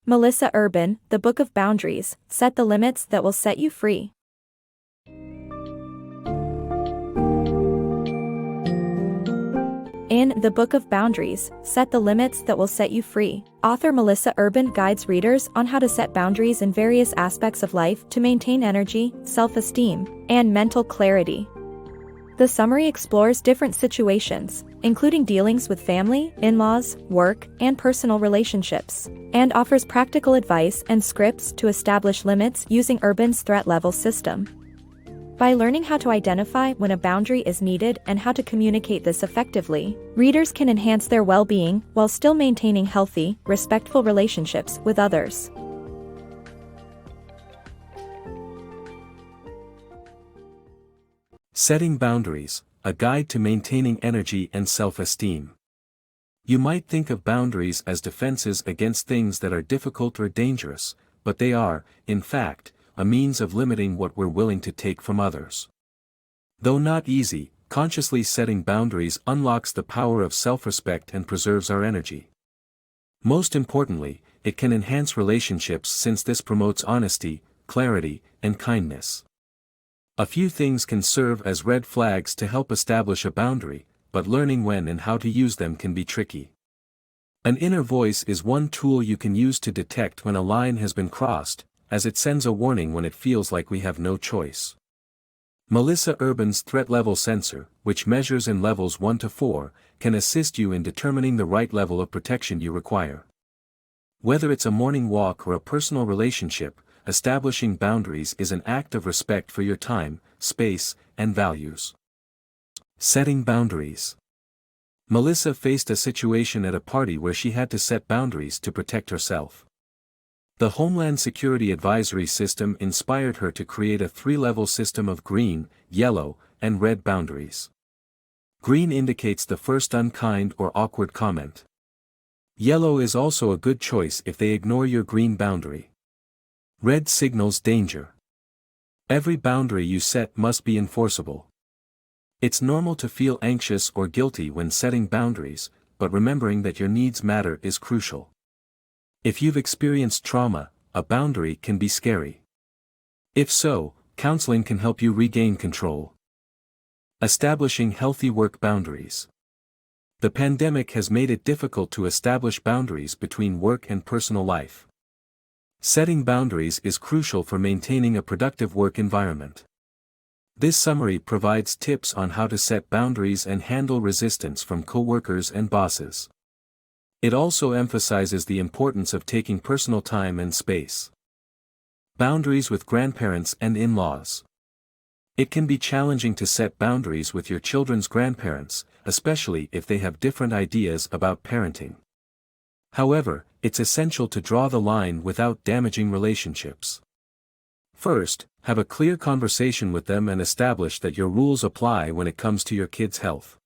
Melissa Urban, The Book of Boundaries, Set the Limits That Will Set You Free. In The Book of Boundaries, Set the Limits That Will Set You Free, author Melissa Urban guides readers on how to set boundaries in various aspects of life to maintain energy, self-esteem, and mental clarity. The summary explores different situations, including dealings with family, in-laws, work, and personal relationships, and offers practical advice and scripts to establish limits using Urban's threat level system. By learning how to identify when a boundary is needed and how to communicate this effectively, readers can enhance their well-being while still maintaining healthy, respectful relationships with others. Setting Boundaries, a guide to maintaining energy and self-esteem. You might think of boundaries as defenses against things that are difficult or dangerous, but they are, in fact, a means of limiting what we're willing to take from others. Though not easy, consciously setting boundaries unlocks the power of self-respect and preserves our energy. Most importantly, it can enhance relationships since this promotes honesty, clarity, and kindness. A few things can serve as red flags to help establish a boundary, but learning when and how to use them can be tricky. An inner voice is one tool you can use to detect when a line has been crossed, as it sends a warning when it feels like we have no choice. Melissa Urban's threat level sensor, which measures in levels 1 to 4, can assist you in determining the right level of protection you require. Whether it's a morning walk or a personal relationship, establishing boundaries is an act of respect for your time, space, and values. Setting boundaries. Melissa faced a situation at a party where she had to set boundaries to protect herself. The Homeland Security Advisory System inspired her to create a 3-level system of green, yellow, and red boundaries. Green indicates the first unkind or awkward comment. Yellow is also a good choice if they ignore your green boundary. Red signals danger. Every boundary you set must be enforceable. It's normal to feel anxious or guilty when setting boundaries, but remembering that your needs matter is crucial. If you've experienced trauma, a boundary can be scary. If so, counseling can help you regain control. Establishing healthy work boundaries. The pandemic has made it difficult to establish boundaries between work and personal life. Setting boundaries is crucial for maintaining a productive work environment. This summary provides tips on how to set boundaries and handle resistance from coworkers and bosses. It also emphasizes the importance of taking personal time and space. Boundaries with grandparents and in-laws. It can be challenging to set boundaries with your children's grandparents, especially if they have different ideas about parenting. However, it's essential to draw the line without damaging relationships. First, have a clear conversation with them and establish that your rules apply when it comes to your kids' health.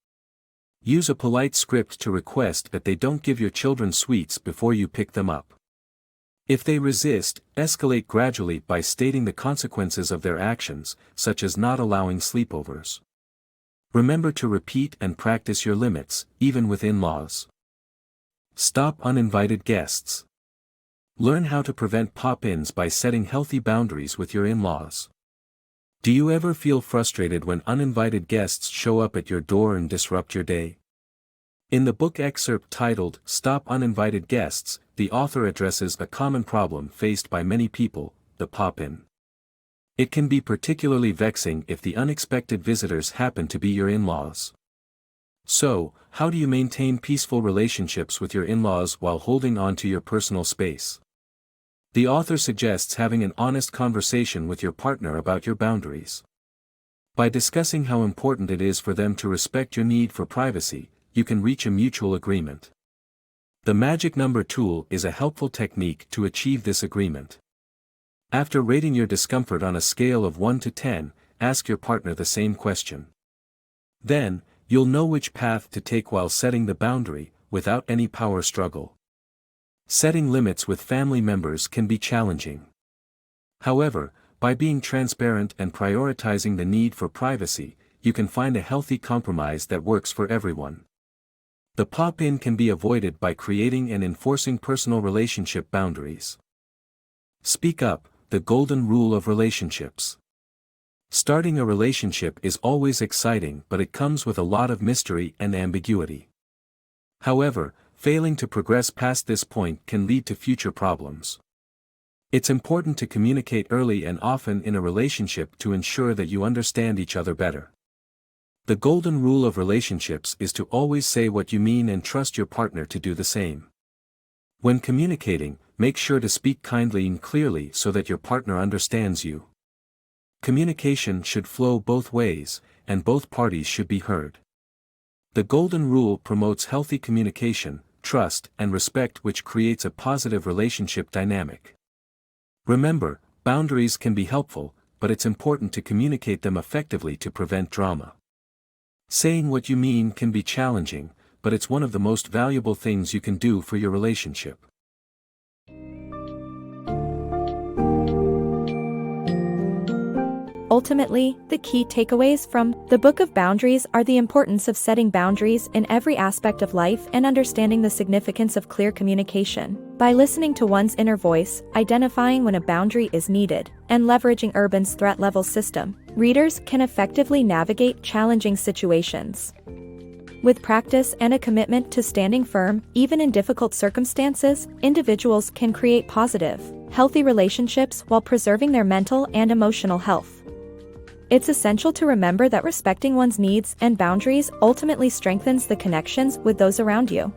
Use a polite script to request that they don't give your children sweets before you pick them up. If they resist, escalate gradually by stating the consequences of their actions, such as not allowing sleepovers. Remember to repeat and practice your limits, even with in-laws. Stop uninvited guests. Learn how to prevent pop-ins by setting healthy boundaries with your in-laws. Do you ever feel frustrated when uninvited guests show up at your door and disrupt your day? In the book excerpt titled "Stop Uninvited Guests," the author addresses a common problem faced by many people, the pop-in. It can be particularly vexing if the unexpected visitors happen to be your in-laws. So, how do you maintain peaceful relationships with your in-laws while holding on to your personal space? The author suggests having an honest conversation with your partner about your boundaries. By discussing how important it is for them to respect your need for privacy, you can reach a mutual agreement. The magic number tool is a helpful technique to achieve this agreement. After rating your discomfort on a scale of 1 to 10, ask your partner the same question. Then, you'll know which path to take while setting the boundary, without any power struggle. Setting limits with family members can be challenging. However, by being transparent and prioritizing the need for privacy, you can find a healthy compromise that works for everyone. The pop-in can be avoided by creating and enforcing personal relationship boundaries. Speak up, the golden rule of relationships. Starting a relationship is always exciting, but it comes with a lot of mystery and ambiguity. However, failing to progress past this point can lead to future problems. It's important to communicate early and often in a relationship to ensure that you understand each other better. The golden rule of relationships is to always say what you mean and trust your partner to do the same. When communicating, make sure to speak kindly and clearly so that your partner understands you. Communication should flow both ways, and both parties should be heard. The golden rule promotes healthy communication, trust, and respect, which creates a positive relationship dynamic. Remember, boundaries can be helpful, but it's important to communicate them effectively to prevent drama. Saying what you mean can be challenging, but it's one of the most valuable things you can do for your relationship. Ultimately, the key takeaways from the Book of Boundaries are the importance of setting boundaries in every aspect of life and understanding the significance of clear communication. By listening to one's inner voice, identifying when a boundary is needed, and leveraging Urban's threat level system, readers can effectively navigate challenging situations. With practice and a commitment to standing firm, even in difficult circumstances, individuals can create positive, healthy relationships while preserving their mental and emotional health. It's essential to remember that respecting one's needs and boundaries ultimately strengthens the connections with those around you.